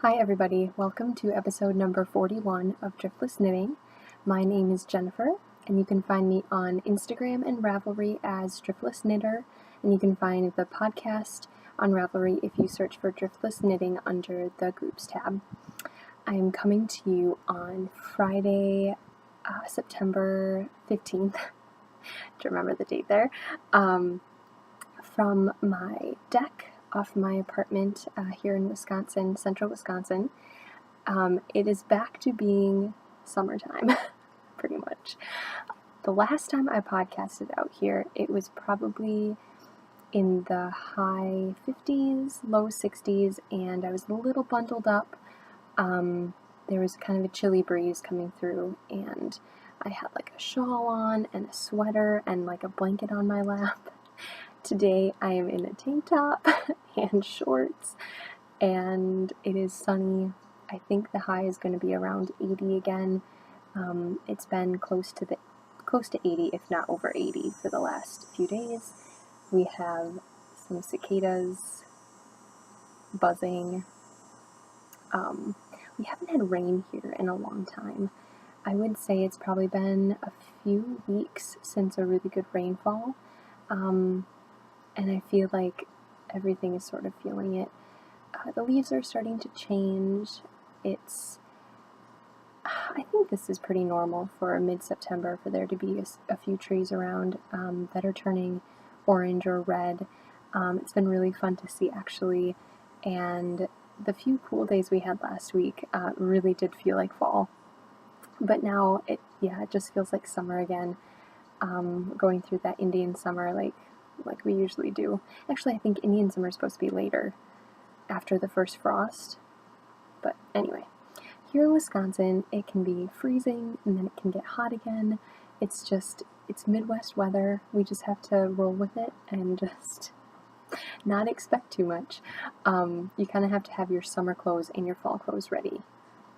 Hi everybody, welcome to episode number 41 of Driftless Knitting. My name is Jennifer, and you can find me on Instagram and Ravelry as Driftless Knitter, and you can find the podcast on Ravelry if you search for Driftless Knitting under the Groups tab. I am coming to you on Friday, September 15th, to remember the date there, from my deck off my apartment here in Wisconsin, central Wisconsin. It is back to being summertime, pretty much. The last time I podcasted out here, it was probably in the high 50s, low 60s, and I was a little bundled up. There was kind of a chilly breeze coming through, and I had like a shawl on and a sweater and like a blanket on my lap. Today I am in a tank top and shorts, and it is sunny. I think the high is going to be around 80 again. It's been close to 80, if not over 80, for the last few days. We have some cicadas buzzing. We haven't had rain here in a long time. I would say it's probably been a few weeks since a really good rainfall. And I feel like everything is sort of feeling it. The leaves are starting to change. I think this is pretty normal for mid-September for there to be a few trees around that are turning orange or red. It's been really fun to see, actually, and the few cool days we had last week really did feel like fall. But now it just feels like summer again, going through that Indian summer like we usually do. Actually, I think Indian summer is supposed to be later, after the first frost. But anyway, here in Wisconsin, it can be freezing and then it can get hot again. It's Midwest weather. We just have to roll with it and just not expect too much. You kind of have to have your summer clothes and your fall clothes ready,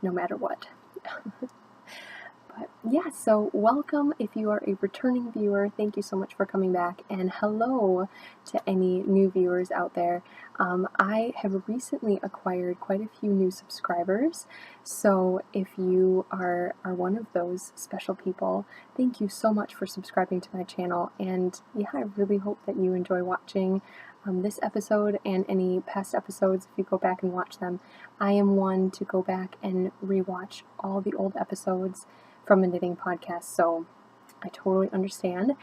no matter what. But yeah, so welcome if you are a returning viewer. Thank you so much for coming back, and hello to any new viewers out there. I have recently acquired quite a few new subscribers, so if you are one of those special people, thank you so much for subscribing to my channel, and yeah, I really hope that you enjoy watching this episode and any past episodes if you go back and watch them. I am one to go back and rewatch all the old episodes from a knitting podcast, so I totally understand.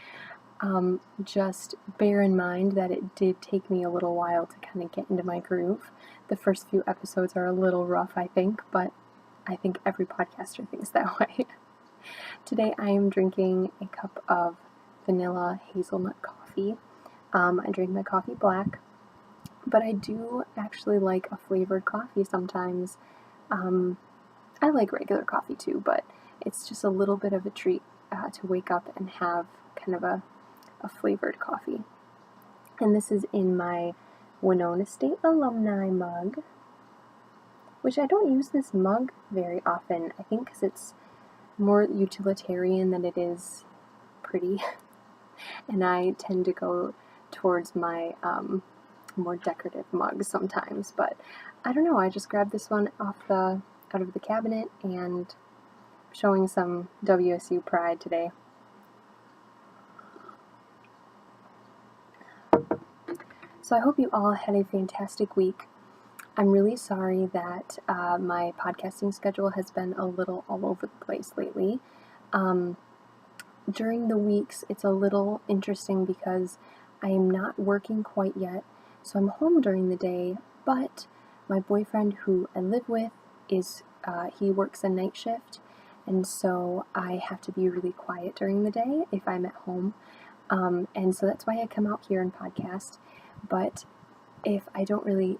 Just bear in mind that it did take me a little while to kind of get into my groove. The first few episodes are a little rough, I think, but I think every podcaster thinks that way. Today I am drinking a cup of vanilla hazelnut coffee. I drink my coffee black, but I do actually like a flavored coffee sometimes. I like regular coffee too, but it's just a little bit of a treat to wake up and have kind of a flavored coffee. And this is in my Winona State alumni mug, which I don't use this mug very often, I think because it's more utilitarian than it is pretty. And I tend to go towards my more decorative mugs sometimes, but I don't know, I just grabbed this one out of the cabinet and showing some WSU pride today. So I hope you all had a fantastic week. I'm really sorry that my podcasting schedule has been a little all over the place lately. During the weeks, it's a little interesting because I am not working quite yet, so I'm home during the day, but my boyfriend who I live with he works a night shift, and so I have to be really quiet during the day if I'm at home, and so that's why I come out here and podcast. But if I don't really,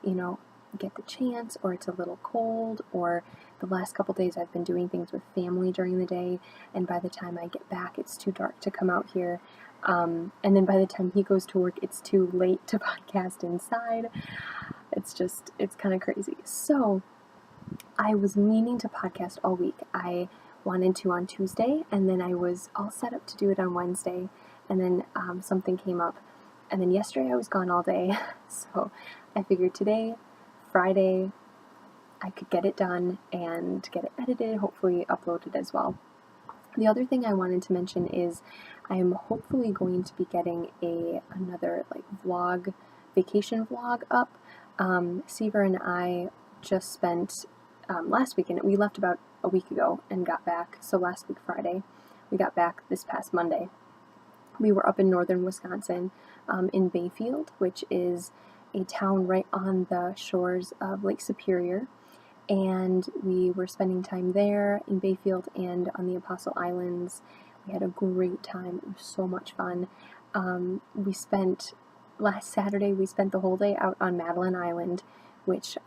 get the chance, or it's a little cold, or the last couple days I've been doing things with family during the day, and by the time I get back it's too dark to come out here, and then by the time he goes to work it's too late to podcast inside. It's kind of crazy. So I was meaning to podcast all week. I wanted to on Tuesday, and then I was all set up to do it on Wednesday, and then something came up, and then yesterday I was gone all day, so I figured today, Friday, I could get it done and get it edited, hopefully uploaded as well. The other thing I wanted to mention is I am hopefully going to be getting another like vlog, vacation vlog up. Seaver and I just spent last weekend, we left about a week ago and got back, so last week Friday, we got back this past Monday. We were up in northern Wisconsin, in Bayfield, which is a town right on the shores of Lake Superior, and we were spending time there in Bayfield and on the Apostle Islands. We had a great time. It was so much fun. Last Saturday, we spent the whole day out on Madeline Island, which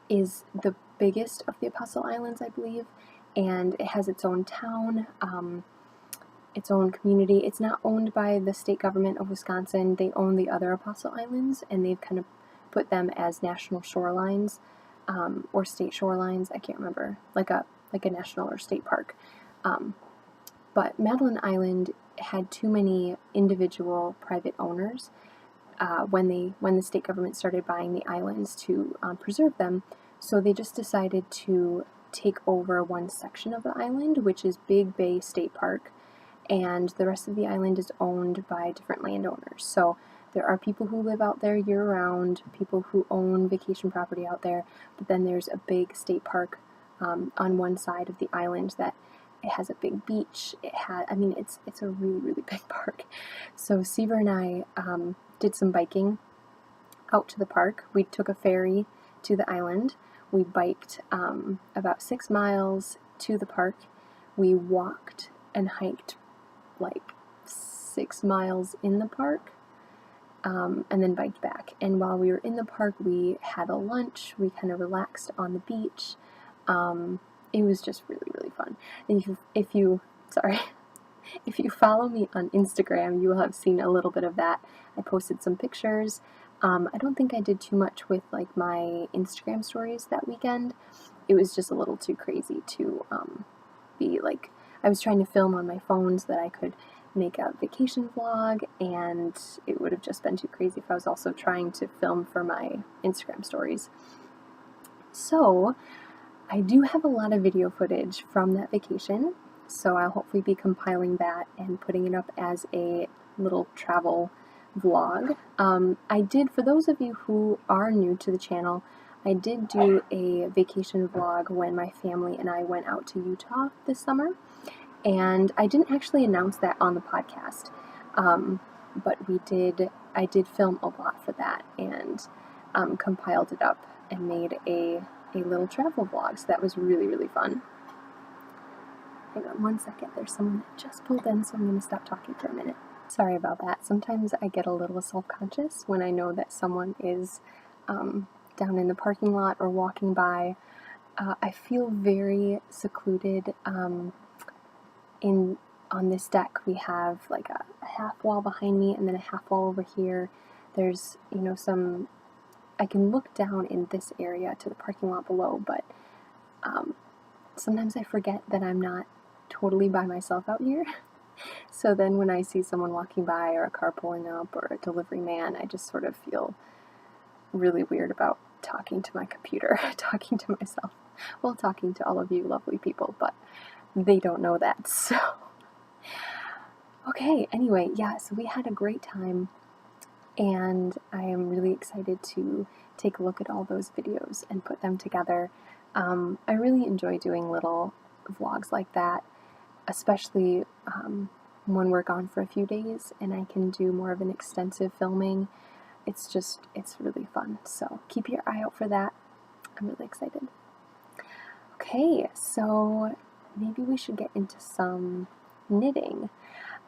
is the biggest of the Apostle Islands, I believe, and it has its own town, its own community. It's not owned by the state government of Wisconsin. They own the other Apostle Islands, and they've kind of put them as national shorelines, or state shorelines. I can't remember, like a national or state park. But Madeline Island had too many individual private owners when the state government started buying the islands to preserve them. So they just decided to take over one section of the island, which is Big Bay State Park, and the rest of the island is owned by different landowners. So there are people who live out there year-round, people who own vacation property out there, but then there's a big state park on one side of the island that it has a big beach. It's a really, really big park. So Seaver and I did some biking out to the park. We took a ferry to the island. We biked about 6 miles to the park. We walked and hiked like 6 miles in the park, and then biked back. And while we were in the park, we had a lunch. We kind of relaxed on the beach. It was just really, really fun. And if you follow me on Instagram, you will have seen a little bit of that. I posted some pictures. I don't think I did too much with like my Instagram stories that weekend. It was just a little too crazy to be like, I was trying to film on my phone so that I could make a vacation vlog, and it would have just been too crazy if I was also trying to film for my Instagram stories. So I do have a lot of video footage from that vacation, so I'll hopefully be compiling that and putting it up as a little travel vlog. I did, for those of you who are new to the channel, I did do a vacation vlog when my family and I went out to Utah this summer, and I didn't actually announce that on the podcast, but I did film a lot for that, and compiled it up and made a little travel vlog, so that was really, really fun. Hang on one second, there's someone that just pulled in, so I'm going to stop talking for a minute. Sorry about that. Sometimes I get a little self-conscious when I know that someone is down in the parking lot or walking by. I feel very secluded. On this deck we have like a half wall behind me and then a half wall over here. There's, I can look down in this area to the parking lot below, but sometimes I forget that I'm not totally by myself out here. So then when I see someone walking by or a car pulling up or a delivery man, I just sort of feel really weird about talking to my computer, talking to myself, well, talking to all of you lovely people, but they don't know that, so. Okay, anyway, yeah, so we had a great time, and I am really excited to take a look at all those videos and put them together. I really enjoy doing little vlogs like that, especially when we're gone for a few days and I can do more of an extensive filming. It's really fun, so keep your eye out for that. I'm really excited. Okay, so maybe we should get into some knitting.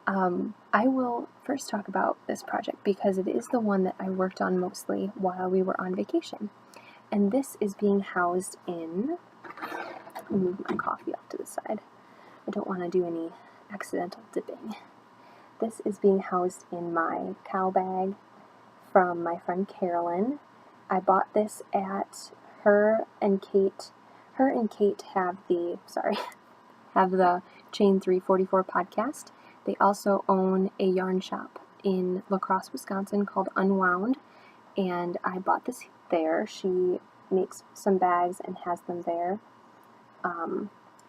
I will first talk about this project because it is the one that I worked on mostly while we were on vacation. And this is being housed in, let me move my coffee off to the side. I don't want to do any accidental dipping. This is being housed in my cow bag from my friend Carolyn. I bought this at her and Kate have the Chain 344 podcast. They also own a yarn shop in La Crosse, Wisconsin called Unwound, and I bought this there. She makes some bags and has them there.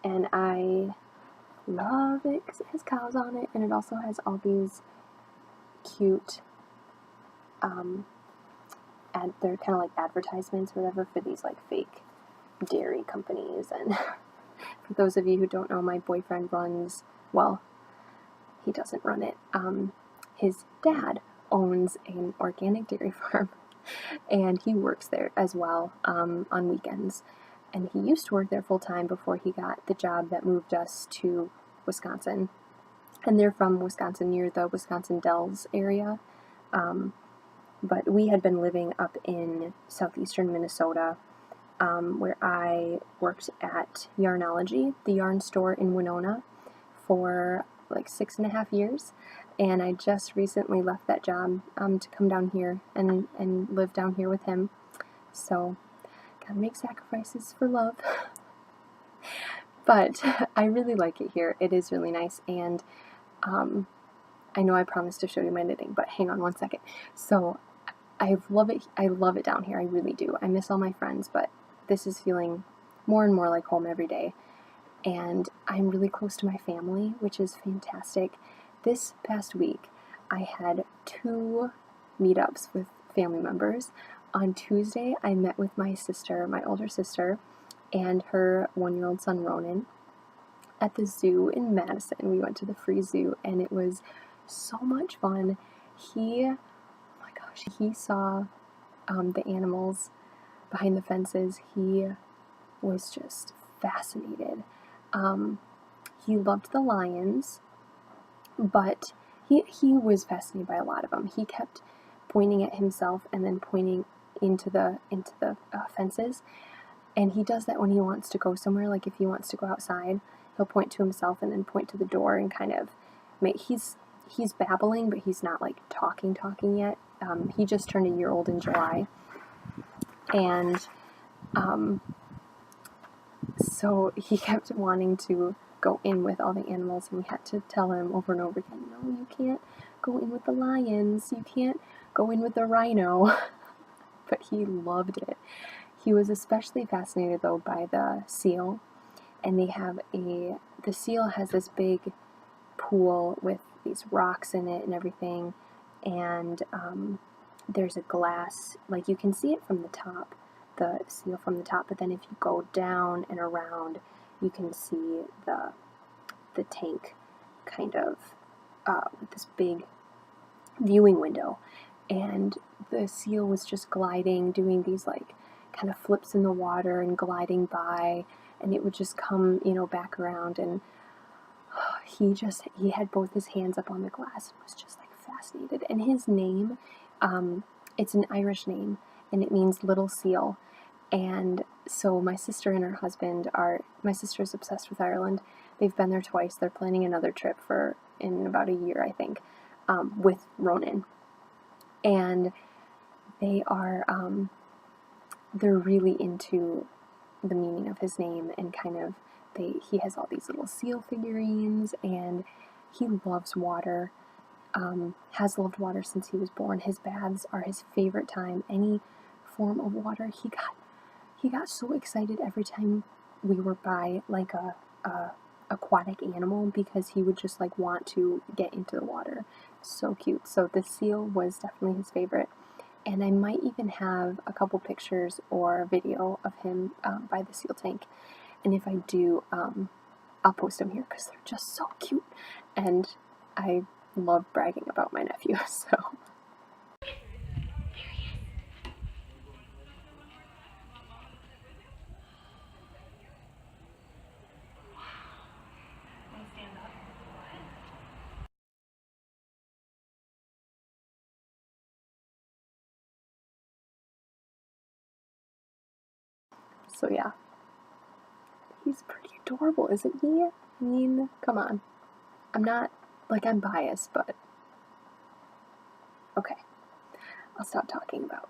And I love it because it has cows on it, and it also has all these cute, they're kind of like advertisements or whatever for these like fake dairy companies. And for those of you who don't know, my boyfriend runs, well, he doesn't run it. His dad owns an organic dairy farm, and he works there as well on weekends. And he used to work there full time before he got the job that moved us to Wisconsin. And they're from Wisconsin, near the Wisconsin Dells area. But we had been living up in southeastern Minnesota, where I worked at Yarnology, the yarn store in Winona, for like 6.5 years. And I just recently left that job to come down here and live down here with him. So, gotta make sacrifices for love. But I really like it here. It is really nice, and I know I promised to show you my knitting, but hang on one second. So I love it down here. I really do. I miss all my friends, but this is feeling more and more like home every day. And I'm really close to my family, which is fantastic. This past week, I had 2 meetups with family members. On Tuesday, I met with my sister, my older sister, and her 1-year-old son, Ronan, at the zoo in Madison. We went to the free zoo, and it was so much fun. Oh my gosh, he saw the animals behind the fences. He was just fascinated. He loved the lions, but he was fascinated by a lot of them. He kept pointing at himself and then pointing into the fences, and he does that when he wants to go somewhere. Like if he wants to go outside, he'll point to himself and then point to the door and kind of he's babbling, but he's not like talking yet. He just turned 1 year old in July, and so he kept wanting to go in with all the animals, and we had to tell him over and over again, no, you can't go in with the lions, you can't go in with the rhino. But he loved it. He was especially fascinated though by the seal, and the seal has this big pool with these rocks in it and everything, and there's a glass, like you can see it from the top, the seal from the top, but then if you go down and around, you can see the tank kind of with this big viewing window. And the seal was just gliding, doing these like kind of flips in the water and gliding by, and it would just come, back around, and he had both his hands up on the glass and was just like fascinated. And his name, it's an Irish name, and it means little seal. And so my sister and her husband my sister's obsessed with Ireland. They've been there twice. They're planning another trip in about a year, I think, with Ronan. And they're really into the meaning of his name, and kind of he has all these little seal figurines, and he loves water, has loved water since he was born. His baths are his favorite time. Any form of water. He got so excited every time we were by like a aquatic animal, because he would just like want to get into the water. So cute. So the seal was definitely his favorite, and I might even have a couple pictures or video of him by the seal tank, and if I do, I'll post them here because they're just so cute, and I love bragging about my nephew. So yeah, he's pretty adorable, isn't he? I mean, come on. I'm not, like, I'm biased, but okay, I'll stop talking about.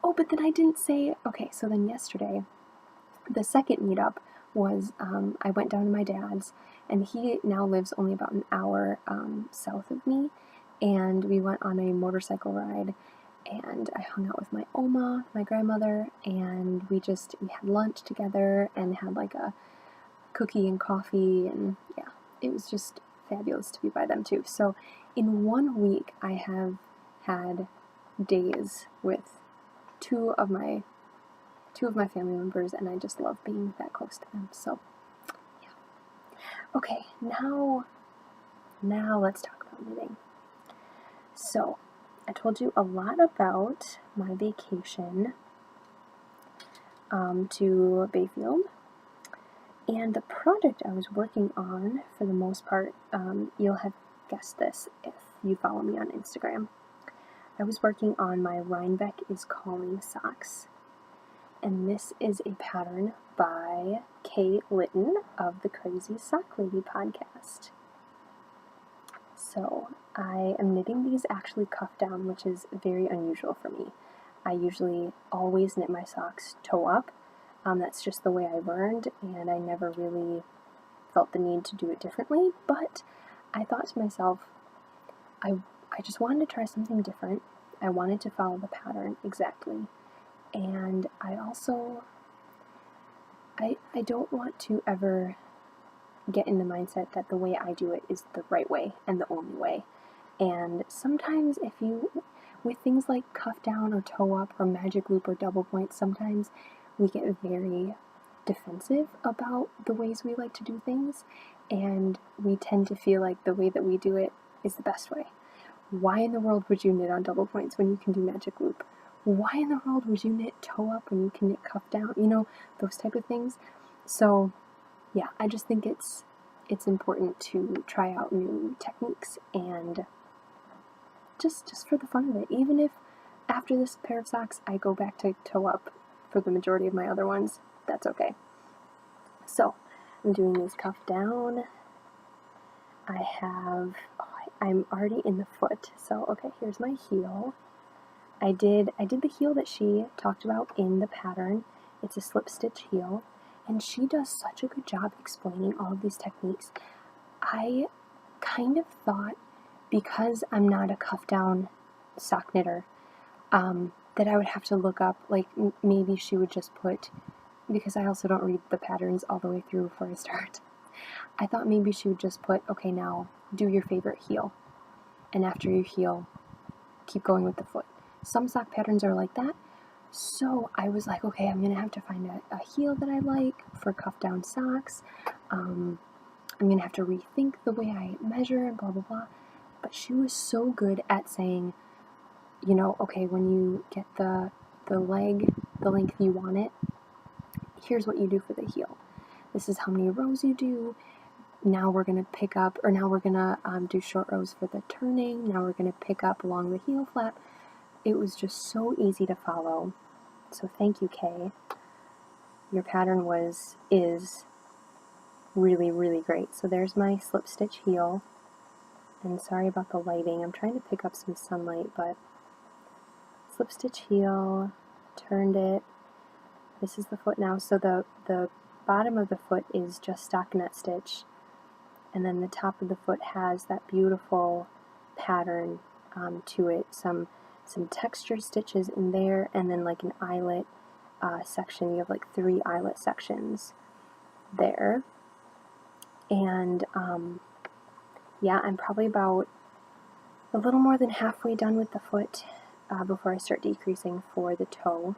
Oh, but then I didn't say, okay, so then yesterday, the second meetup was, I went down to my dad's, and he now lives only about an hour south of me, and we went on a motorcycle ride, and I hung out with my Oma, my grandmother, and we had lunch together and had like a cookie and coffee, and yeah, it was just fabulous to be by them too. So in 1 week I have had days with two of my family members, and I just love being that close to them. So yeah. Okay, now let's talk about knitting. So I told you a lot about my vacation to Bayfield, and the project I was working on, for the most part, you'll have guessed this if you follow me on Instagram. I was working on my Rhinebeck is Calling socks, and this is a pattern by Litton of the Crazy Sock Lady podcast. So I am knitting these actually cuff down, which is very unusual for me. I usually always knit my socks toe up. That's just the way I learned, and I never really felt the need to do it differently, but I thought to myself, I just wanted to try something different. I wanted to follow the pattern exactly, and I also, I don't want to ever get in the mindset that the way I do it is the right way and the only way. And sometimes with things like cuff down or toe up or magic loop or double point, sometimes we get very defensive about the ways we like to do things, and we tend to feel like the way that we do it is the best way. Why in the world would you knit on double points when you can do magic loop? Why in the world would you knit toe up when you can knit cuff down? You know, those type of things. So yeah, I just think it's important to try out new techniques, and just for the fun of it. Even if after this pair of socks I go back to toe up for the majority of my other ones, that's okay. So I'm doing these cuff down. I'm already in the foot. So okay, here's my heel. I did the heel that she talked about in the pattern. It's a slip stitch heel, and she does such a good job explaining all of these techniques. I kind of thought, because I'm not a cuff down sock knitter, that I would have to look up, like maybe she would just put, because I also don't read the patterns all the way through before I start. I thought maybe she would just put, okay, now do your favorite heel, and after your heel, keep going with the foot. Some sock patterns are like that, so I was like, okay, I'm gonna have to find a heel that I like for cuff down socks. I'm gonna have to rethink the way I measure and blah blah blah. But she was so good at saying, you know, okay, when you get the leg the length you want it, here's what you do for the heel. This is how many rows you do. Now we're gonna pick up, or now we're gonna do short rows for the turning. Now we're gonna pick up along the heel flap. It was just so easy to follow. So thank you, Kay. Your pattern is really, really great. So there's my slip stitch heel. And sorry about the lighting. I'm trying to pick up some sunlight, but slip stitch heel, turned it. This is the foot now. So the bottom of the foot is just stockinette stitch, and then the top of the foot has that beautiful pattern to it. Some textured stitches in there, and then like an eyelet section. You have like 3 eyelet sections there. And yeah, I'm probably about a little more than halfway done with the foot before I start decreasing for the toe.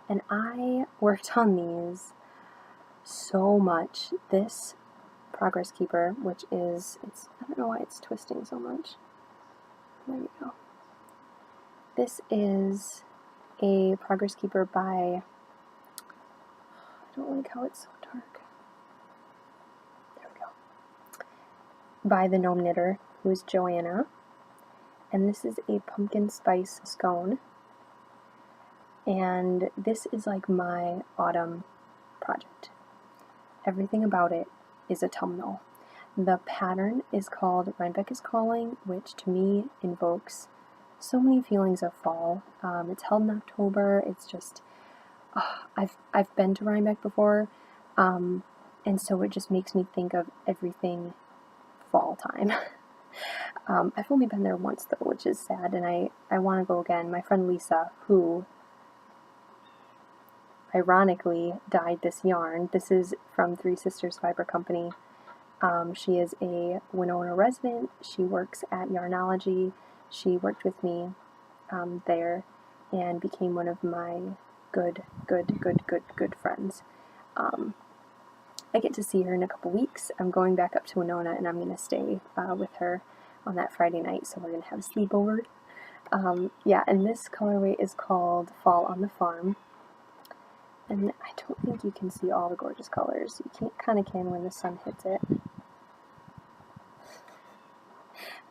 And I worked on these so much. This Progress Keeper, which is, I don't know why it's twisting so much. There we go. This is a Progress Keeper by, I don't like how it's so dark. There we go. By the gnome knitter, who is Joanna. And this is a pumpkin spice scone. And this is like my autumn project. Everything about it is autumnal. The pattern is called Rhinebeck is Calling, which to me invokes so many feelings of fall. It's held in October. It's just, I've been to Rhinebeck before, and so it just makes me think of everything fall time. I've only been there once though, which is sad, and I want to go again. My friend Lisa, who ironically dyed this yarn. This is from Three Sisters Fiber Company. She is a Winona resident. She works at Yarnology. She worked with me there and became one of my good friends. I get to see her in a couple weeks. I'm going back up to Winona and I'm going to stay with her on that Friday night, so we're going to have a sleepover. Yeah, and this colorway is called Fall on the Farm. And I don't think you can see all the gorgeous colors. You kind of can when the sun hits it.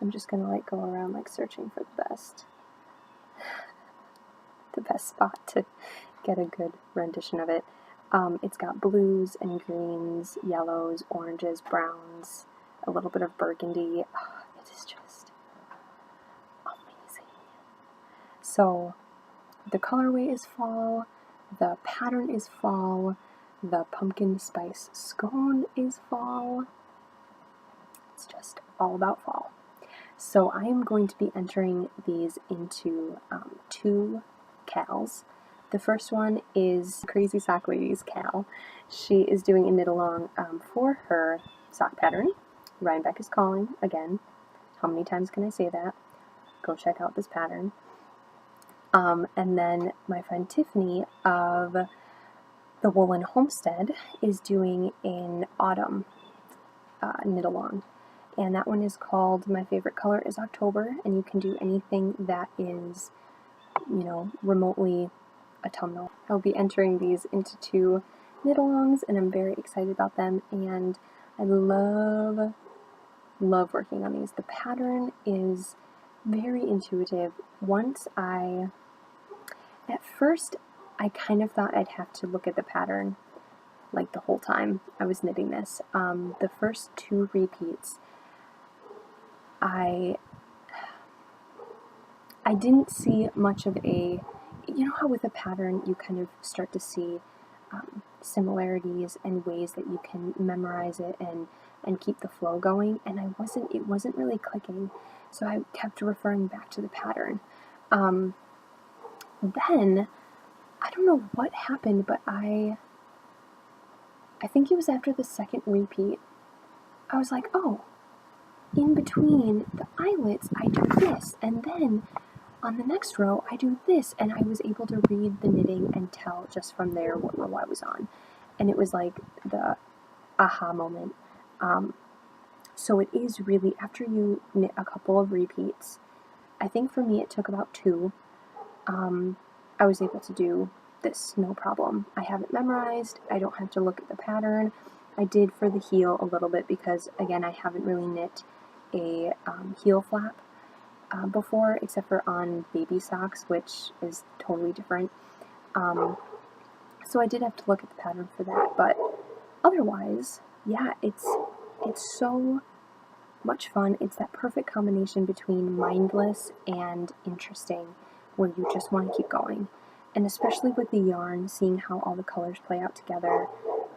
I'm just going to like go around like searching for the best spot to get a good rendition of it. It's got blues and greens, yellows, oranges, browns, a little bit of burgundy. Oh, it is just amazing. So the colorway is fall, the pattern is fall, the pumpkin spice scone is fall. It's just all about fall. So I am going to be entering these into 2 cals. The first one is Crazy Sock Lady's cal. She is doing a knit along for her sock pattern. Rhinebeck is calling, again. How many times can I say that? Go check out this pattern. And then my friend Tiffany of the Woolen Homestead is doing an autumn knit along. And that one is called My Favorite Color is October, and you can do anything that is, you know, remotely autumnal. I'll be entering these into 2 knit-alongs, and I'm very excited about them, and I love working on these. The pattern is very intuitive. At first, I kind of thought I'd have to look at the pattern like the whole time I was knitting this. The first 2 repeats, I didn't see much of a, you know how with a pattern you kind of start to see similarities and ways that you can memorize it and keep the flow going, and it wasn't really clicking, so I kept referring back to the pattern. Then, I don't know what happened, but I think it was after the second repeat, I was like, oh, in between the eyelets I do this, and then on the next row I do this, and I was able to read the knitting and tell just from there what row I was on, and it was like the aha moment. So it is really, after you knit a couple of repeats, I think for me it took about 2, I was able to do this no problem. I have it memorized, I don't have to look at the pattern. I did for the heel a little bit because, again, I haven't really knit a heel flap before, except for on baby socks, which is totally different. So I did have to look at the pattern for that, but otherwise, yeah, it's so much fun. It's that perfect combination between mindless and interesting, where you just want to keep going. And especially with the yarn, seeing how all the colors play out together,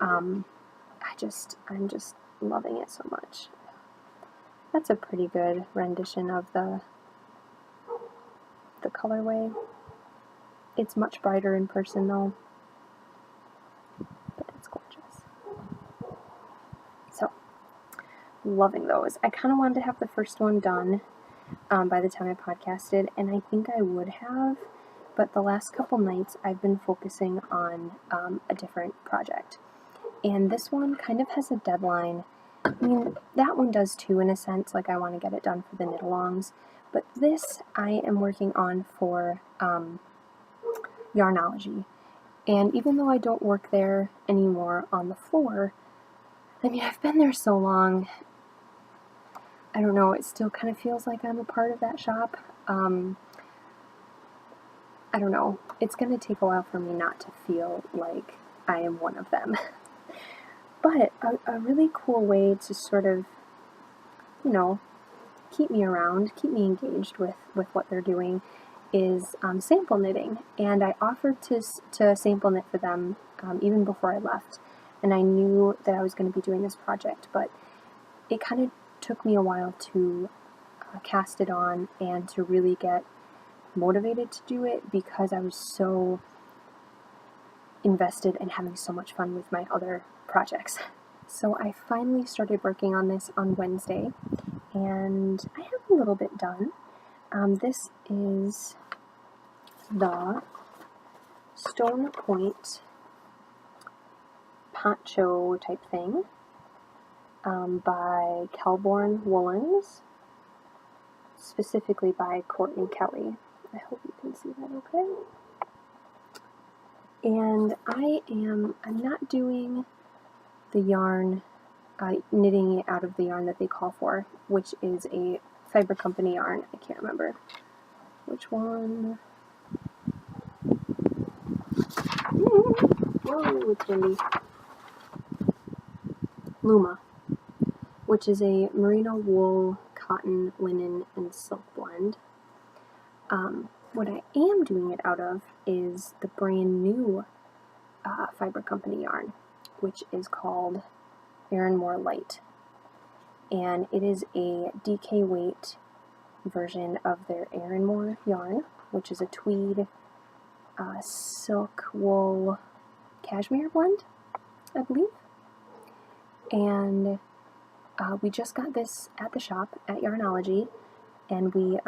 I'm just loving it so much. That's a pretty good rendition of the colorway. It's much brighter in person though, but it's gorgeous. So, loving those. I kind of wanted to have the first one done by the time I podcasted, and I think I would have, but the last couple nights I've been focusing on a different project. And this one kind of has a deadline. I mean, that one does too, in a sense, like I want to get it done for the knit-alongs, but this I am working on for Yarnology. And even though I don't work there anymore on the floor, I mean, I've been there so long, I don't know, it still kind of feels like I'm a part of that shop. I don't know, it's going to take a while for me not to feel like I am one of them. But a really cool way to sort of, you know, keep me around, keep me engaged with what they're doing is sample knitting. And I offered to sample knit for them even before I left. And I knew that I was going to be doing this project, but it kind of took me a while to cast it on and to really get motivated to do it because I was so invested and having so much fun with my other projects. So I finally started working on this on Wednesday, and I have a little bit done. This is the Stone Point poncho type thing by Woolens, specifically by Courtney Kelley. I hope you can see that okay. And I'm not doing the yarn, knitting it out of the yarn that they call for, which is a Fiber Company yarn. I can't remember which one. Whoa, it's windy. Luma, which is a merino wool, cotton, linen, and silk blend. What I am doing it out of is the brand new Fiber Company yarn, which is called Arranmore Light. And it is a DK weight version of their Arranmore yarn, which is a tweed silk wool cashmere blend, I believe. And we just got this at the shop at Yarnology, and we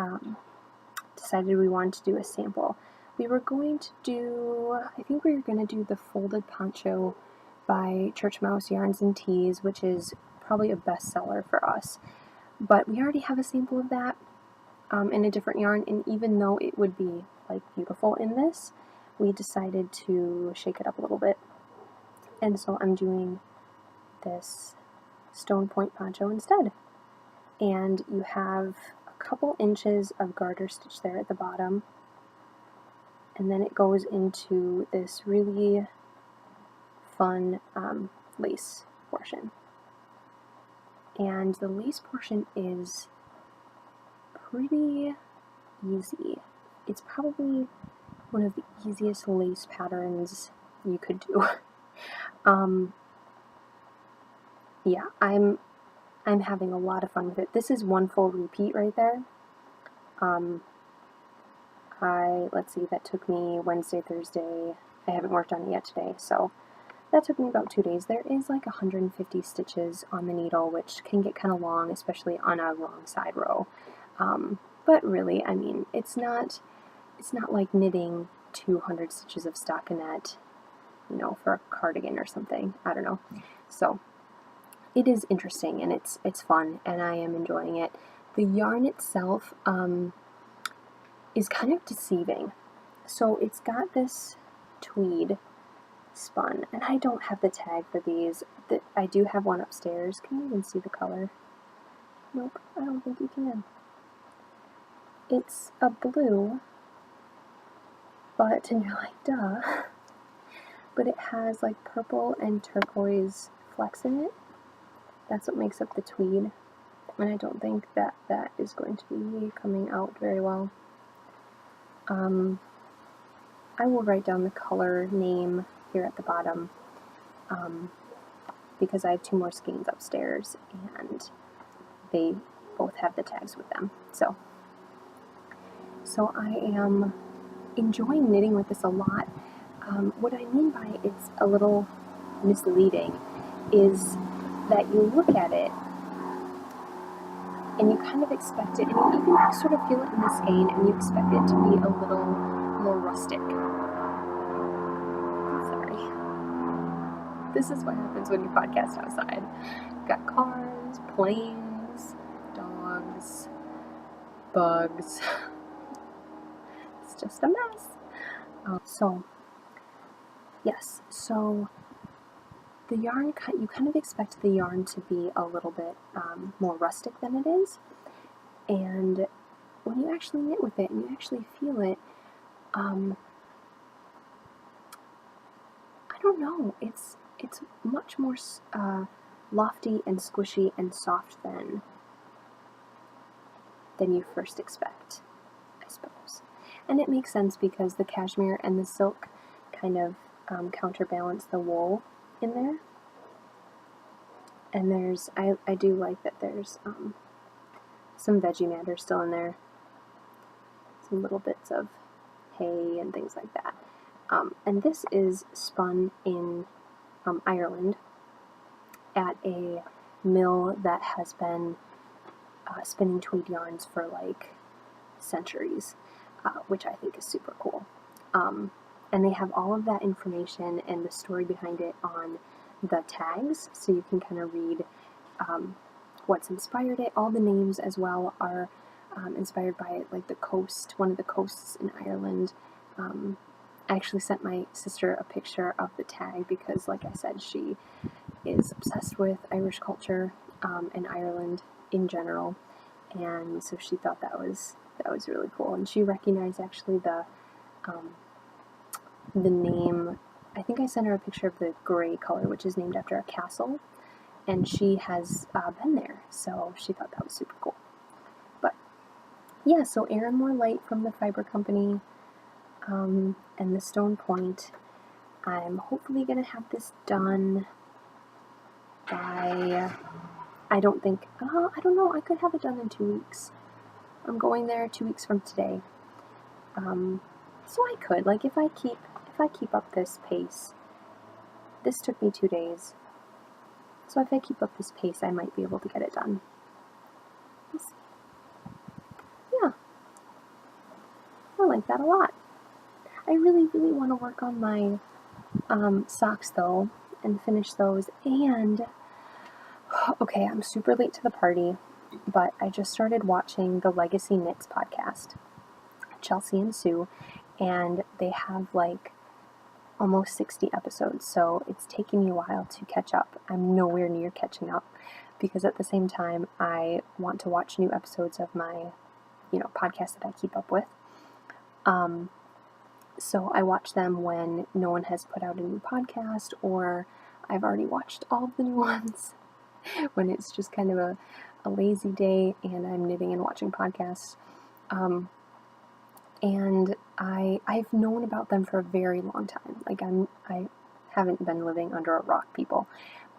decided we wanted to do a sample. We were going to do, I think we were going to do the folded poncho by Church Mouse Yarns and Tees, which is probably a bestseller for us. But we already have a sample of that in a different yarn, and even though it would be like beautiful in this, we decided to shake it up a little bit. And so I'm doing this Stone Point poncho instead. And you have a couple inches of garter stitch there at the bottom, and then it goes into this really fun lace portion. And the lace portion is pretty easy. It's probably one of the easiest lace patterns you could do. Yeah, I'm having a lot of fun with it. This is one full repeat right there. Let's see, that took me Wednesday, Thursday. I haven't worked on it yet today, so that took me about 2 days. There is like 150 stitches on the needle, which can get kind of long, especially on a long side row. But really, I mean, it's not like knitting 200 stitches of stockinette, you know, for a cardigan or something. I don't know. So it is interesting, and it's fun, and I am enjoying it. The yarn itself is kind of deceiving. So it's got this tweed spun, and I don't have the tag for these. I do have one upstairs. Can you even see the color? Nope, I don't think you can. It's a blue, and you're like, duh. But it has like purple and turquoise flecks in it. That's what makes up the tweed, and I don't think that is going to be coming out very well. I will write down the color name here at the bottom, because I have 2 more skeins upstairs, and they both have the tags with them. So I am enjoying knitting with this a lot. What I mean by it's a little misleading is that you look at it and you kind of expect it, and you even sort of feel it in the skein, and you expect it to be a little more rustic. Sorry. This is what happens when you podcast outside. You've got cars, planes, dogs, bugs. It's just a mess. Yes, so the yarn, you kind of expect the yarn to be a little bit more rustic than it is, and when you actually knit with it and you actually feel it, I don't know, it's much more lofty and squishy and soft than you first expect, I suppose. And it makes sense because the cashmere and the silk kind of counterbalance the wool in there. And I do like that there's some veggie matter still in there, some little bits of hay and things like that. And this is spun in Ireland at a mill that has been spinning tweed yarns for like centuries, which I think is super cool. And they have all of that information and the story behind it on the tags, so you can kind of read what's inspired it. All the names as well are inspired by like the coast, one of the coasts in Ireland. I actually sent my sister a picture of the tag because, like I said, she is obsessed with Irish culture and Ireland in general, and so she thought that was really cool. And she recognized actually the name. I think I sent her a picture of the gray color, which is named after a castle, and she has been there, so she thought that was super cool. But yeah, so Arranmore light from the fiber company, and the stone point. I'm hopefully gonna have this done by, I don't know, I could have it done in 2 weeks. I'm going there 2 weeks from today. So I could, like, if I keep up this pace, this took me 2 days, so if I keep up this pace, I might be able to get it done. We'll see. Yeah, I like that a lot. I really, really want to work on my socks, though, and finish those, and, okay, I'm super late to the party, but I just started watching the Legacy Knitz podcast, Chelsea and Sue, and they have, like, almost 60 episodes, so it's taking me a while to catch up. I'm nowhere near catching up, because at the same time, I want to watch new episodes of my, podcast that I keep up with. So I watch them when no one has put out a new podcast, or I've already watched all of the new ones, when it's just kind of a lazy day and I'm knitting and watching podcasts. And I've known about them for a very long time. Like, I haven't been living under a rock, people,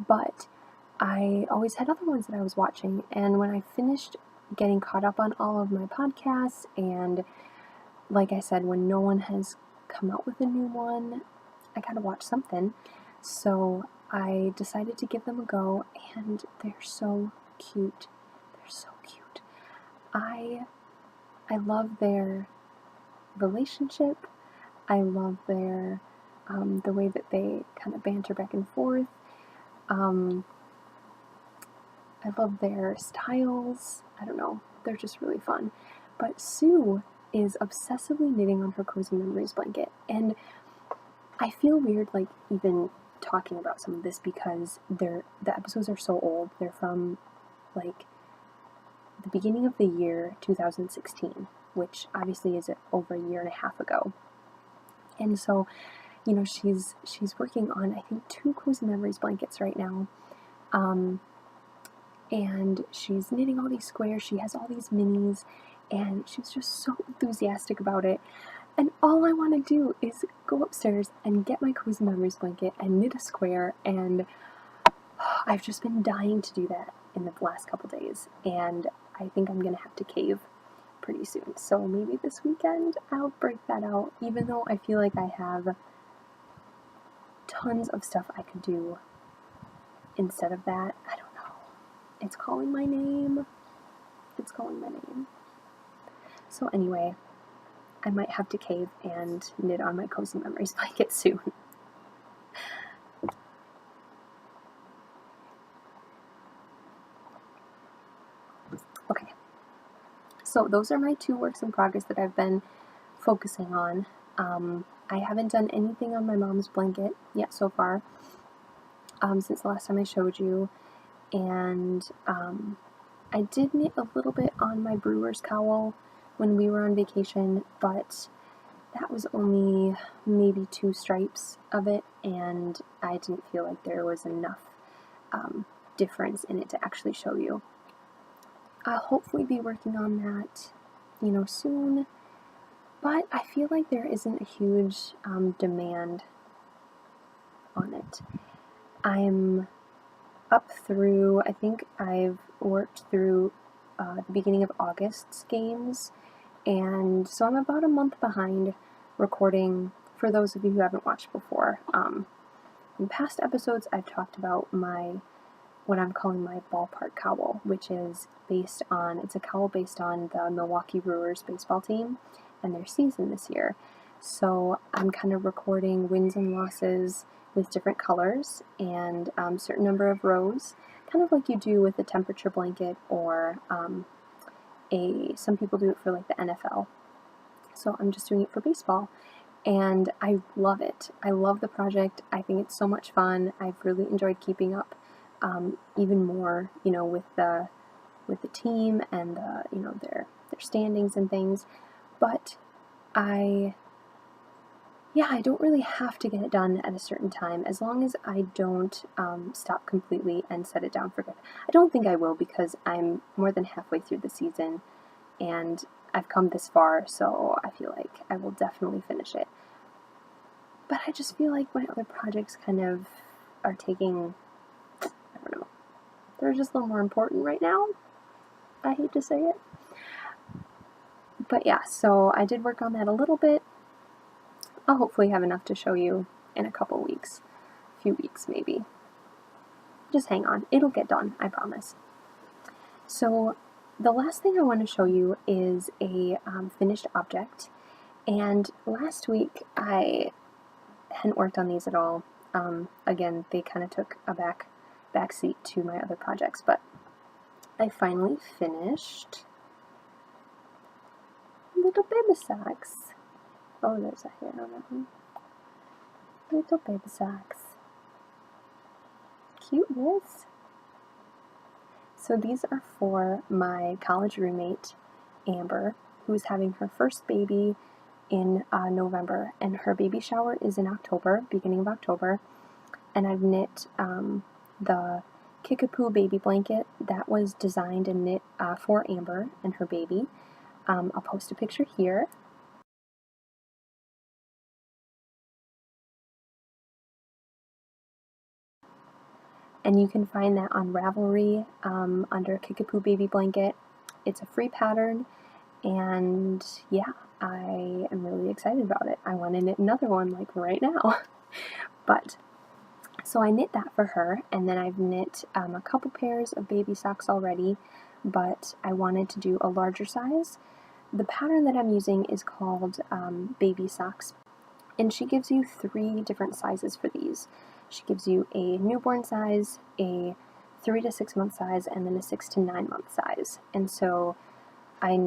but I always had other ones that I was watching, and when I finished getting caught up on all of my podcasts, and like I said, when no one has come out with a new one, I gotta watch something, so I decided to give them a go, and they're so cute. They're so cute. I love their relationship. I love their the way that they kind of banter back and forth. I love their styles. I don't know, they're just really fun. But Sue is obsessively knitting on her Cozy Memories blanket, and I feel weird like even talking about some of this because the episodes are so old. They're from like the beginning of the year 2016, which obviously is over a year and a half ago. And so, she's working on, I think, 2 Cozy Memories blankets right now. And she's knitting all these squares. She has all these minis, and she's just so enthusiastic about it. And all I want to do is go upstairs and get my Cozy Memories blanket and knit a square, and I've just been dying to do that in the last couple days, and I think I'm going to have to cave pretty soon. So maybe this weekend I'll break that out, even though I feel like I have tons of stuff I could do instead of that. I don't know. It's calling my name. It's calling my name. So anyway, I might have to cave and knit on my Cozy Memories blanket soon. Okay. So those are my 2 works in progress that I've been focusing on. I haven't done anything on my mom's blanket yet so far, since the last time I showed you, and I did knit a little bit on my brewer's cowl when we were on vacation, but that was only maybe 2 stripes of it, and I didn't feel like there was enough difference in it to actually show you. I'll hopefully be working on that, soon, but I feel like there isn't a huge demand on it. I'm up through, I think I've worked through the beginning of August's games, and so I'm about a month behind recording for those of you who haven't watched before. In past episodes, I've talked about what I'm calling my ballpark cowl, which is it's a cowl based on the Milwaukee Brewers baseball team and their season this year. So I'm kind of recording wins and losses with different colors and certain number of rows, kind of like you do with a temperature blanket or some people do it for like the NFL. So I'm just doing it for baseball, and I love it. I love the project. I think it's so much fun. I've really enjoyed keeping up even more, with the team and their standings and things. But I don't really have to get it done at a certain time, as long as I don't stop completely and set it down for good. I don't think I will, because I'm more than halfway through the season and I've come this far, so I feel like I will definitely finish it. But I just feel like my other projects kind of are taking, I don't know, they're just a little more important right now. I hate to say it. But yeah, so I did work on that a little bit. I'll hopefully have enough to show you in a couple weeks, a few weeks maybe. Just hang on, it'll get done, I promise. So the last thing I want to show you is a finished object, and last week I hadn't worked on these at all. Again, they kind of took a back seat to my other projects, but I finally finished little baby socks. Oh, there's a hair on that one. Little baby socks. Cuteness. So these are for my college roommate, Amber, who's having her first baby in November, and her baby shower is in October, beginning of October. And I've knit the Kickapoo baby blanket that was designed and knit for Amber and her baby. I'll post a picture here. And you can find that on Ravelry under Kickapoo baby blanket. It's a free pattern, and yeah, I am really excited about it. I want to knit another one like right now. But so I knit that for her, and then I've knit a couple pairs of baby socks already, but I wanted to do a larger size. The pattern that I'm using is called Baby Socks, and she gives you 3 different sizes for these. She gives you a newborn size, a 3 to 6 month size, and then a 6 to 9 month size. And so I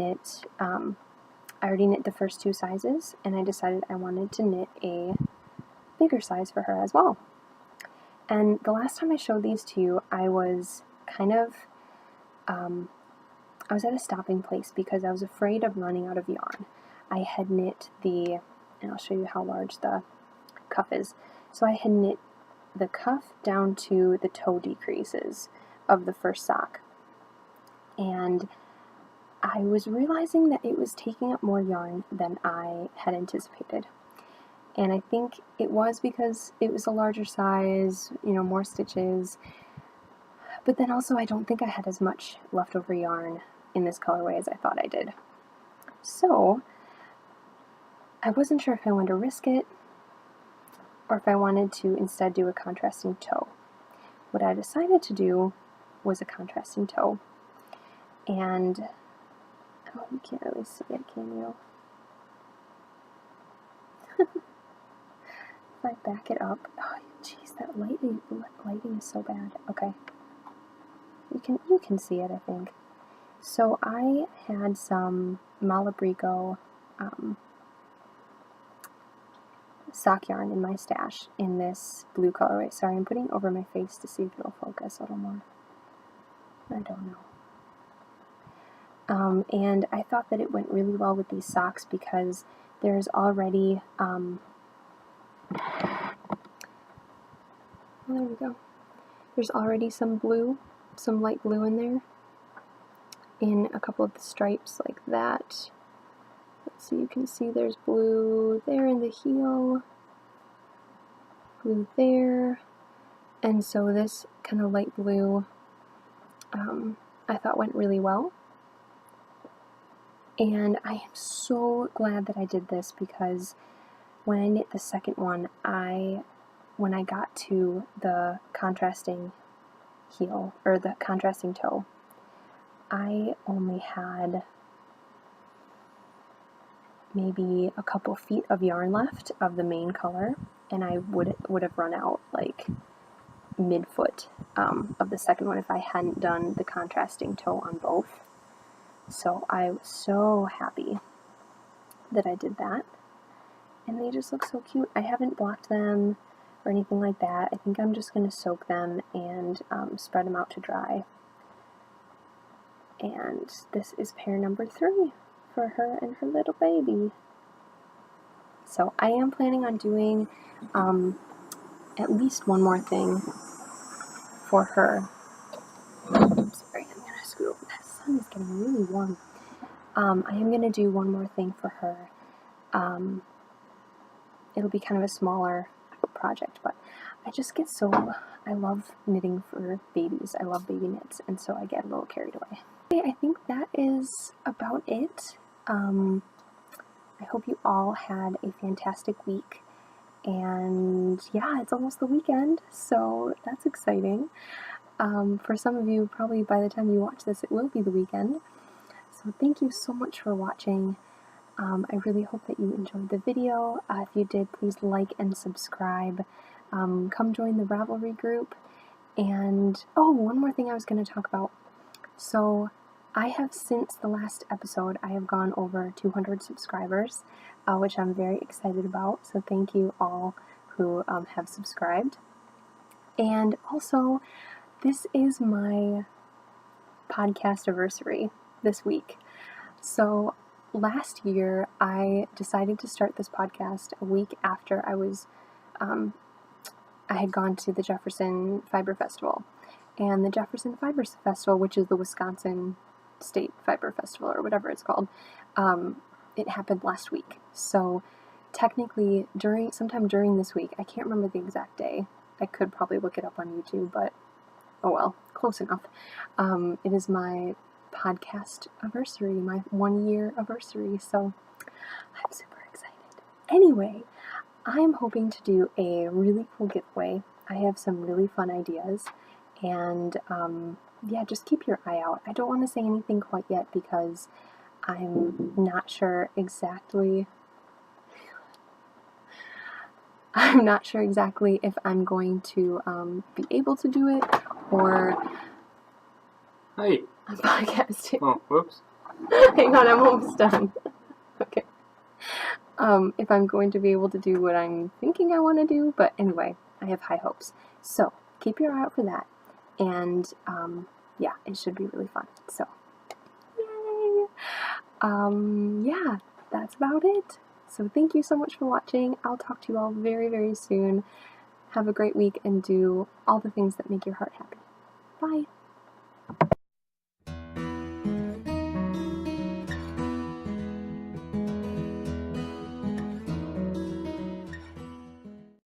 already knit the first 2 sizes, and I decided I wanted to knit a bigger size for her as well. And the last time I showed these to you, I was kind of, I was at a stopping place because I was afraid of running out of yarn. I had knit and I'll show you how large the cuff is. So I had knit the cuff down to the toe decreases of the first sock, and I was realizing that it was taking up more yarn than I had anticipated. And I think it was because it was a larger size, more stitches, but then also I don't think I had as much leftover yarn in this colorway as I thought I did. So I wasn't sure if I wanted to risk it or if I wanted to instead do a contrasting toe. What I decided to do was a contrasting toe. And, oh, you can't really see it, can you? If I back it up, oh, jeez, that lighting is so bad. Okay. You can see it, I think. So I had some Malabrigo sock yarn in my stash in this blue colorway. Sorry, I'm putting it over my face to see if it'll focus a little more. I don't know. And I thought that it went really well with these socks because there's already, oh, there we go. There's already some light blue in there, in a couple of the stripes like that. Let's see, you can see there's blue there in the heel, blue there, and so this kind of light blue I thought went really well. And I am so glad that I did this, because when I knit the second one, when I got to the contrasting heel, or the contrasting toe, I only had maybe a couple feet of yarn left of the main color, and I would have run out like mid-foot of the second one if I hadn't done the contrasting toe on both. So I was so happy that I did that, and they just look so cute. I haven't blocked them or anything like that. I think I'm just going to soak them and spread them out to dry. And this is pair number 3 for her and her little baby. So I am planning on doing at least one more thing for her. Sorry, I'm going to scoot over. The sun is getting really warm. I am going to do one more thing for her. It'll be kind of a smaller project, but I love knitting for babies. I love baby knits, and so I get a little carried away. Okay, I think that is about it. I hope you all had a fantastic week, and yeah, it's almost the weekend, so that's exciting. For some of you, probably by the time you watch this, it will be the weekend. So thank you so much for watching. I really hope that you enjoyed the video. If you did, please like and subscribe. Come join the Ravelry group. And, oh, one more thing I was going to talk about. So, I have, since the last episode, I have gone over 200 subscribers, which I'm very excited about. So thank you all who have subscribed. And also, this is my podcast anniversary this week. So last year, I decided to start this podcast a week after I had gone to the Jefferson Fiber Festival. And the Jefferson Fiber Festival, which is the Wisconsin State Fiber Festival, or whatever it's called, it happened last week. So technically, sometime during this week, I can't remember the exact day. I could probably look it up on YouTube, but oh well, close enough. It is my podcast anniversary, my 1-year anniversary, so I'm super excited. Anyway, I'm hoping to do a really cool giveaway. I have some really fun ideas, and yeah, just keep your eye out. I don't want to say anything quite yet because I'm not sure exactly if I'm going to be able to do it, or Hey. I'm podcasting. Oh, whoops. Hang on, I'm almost done. Okay. If I'm going to be able to do what I'm thinking I want to do, but anyway, I have high hopes. So keep your eye out for that, and yeah, it should be really fun. So, yay! Yeah, that's about it. So thank you so much for watching. I'll talk to you all very, very soon. Have a great week and do all the things that make your heart happy. Bye!